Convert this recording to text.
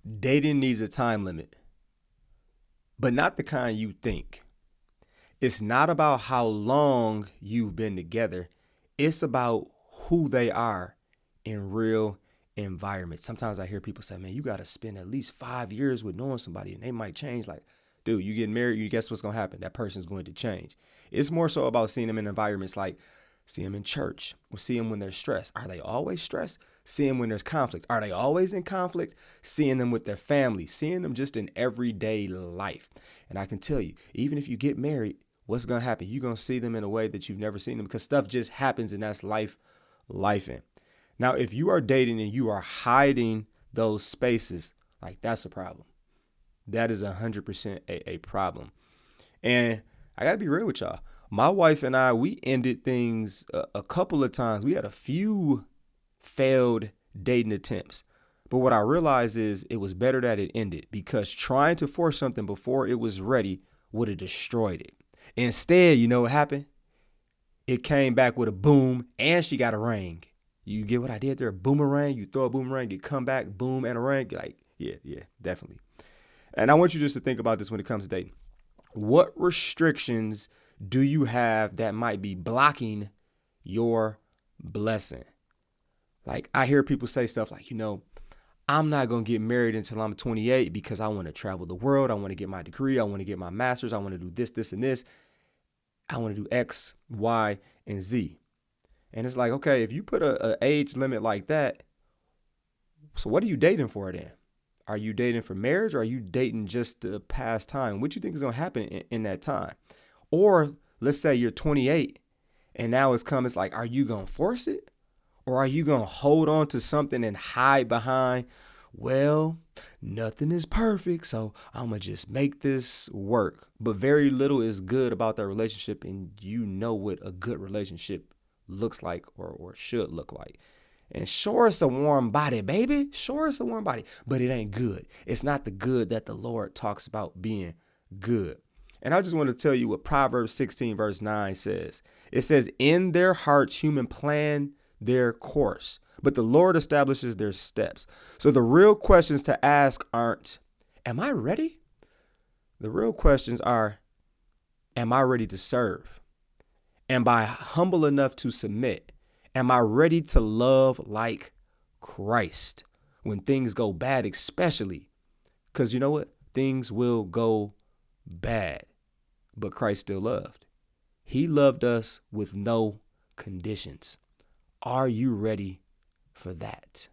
Dating needs a time limit, but not the kind you think. It's not about how long you've been together. It's about who they are in real environments. Sometimes I hear people say, man, you got to spend at least 5 years with knowing somebody and they might change. Like, dude, you get married, you guess what's going to happen? That person's going to change. It's more so about seeing them in environments like see them in church or see them when they're stressed. Are they always stressed? See them when there's conflict. Are they always in conflict? Seeing them with their family, seeing them just in everyday life. And I can tell you, even if you get married, what's going to happen? You're going to see them in a way that you've never seen them because stuff just happens and that's life in. Now, if you are dating and you are hiding those spaces, like that's a problem. That is 100% a problem. And I got to be real with y'all. My wife and I, we ended things a couple of times. We had a few failed dating attempts. But what I realized is it was better that it ended because trying to force something before it was ready would have destroyed it. Instead, you know what happened? It came back with a boom and she got a ring. You get what I did there? Boomerang. You throw a boomerang, you come back, boom, and a ring. You're like, yeah, definitely. And I want you just to think about this when it comes to dating. What restrictions do you have that might be blocking your blessing? Like I hear people say stuff like, I'm not going to get married until I'm 28 because I want to travel the world. I want to get my degree. I want to get my master's. I want to do this, and this. I want to do X, Y, and Z. And it's like, okay, if you put a age limit like that, so what are you dating for then? Are you dating for marriage or are you dating just to pass time? What do you think is going to happen in that time? Or let's say you're 28 and now it's like, are you going to force it? Or are you going to hold on to something and hide behind, well, nothing is perfect, so I'm going to just make this work. But very little is good about that relationship, and you know what a good relationship looks like or should look like. And sure, it's a warm body, baby. Sure, it's a warm body, but it ain't good. It's not the good that the Lord talks about being good. And I just want to tell you what Proverbs 16 verse 9 says. It says, in their hearts, human plan their course, but the Lord establishes their steps. So the real questions to ask aren't, am I ready? The real questions are, am I ready to serve? Am I humble enough to submit? Am I ready to love like Christ when things go bad, especially? Because you know what? Things will go bad, but Christ still loved. He loved us with no conditions. Are you ready for that?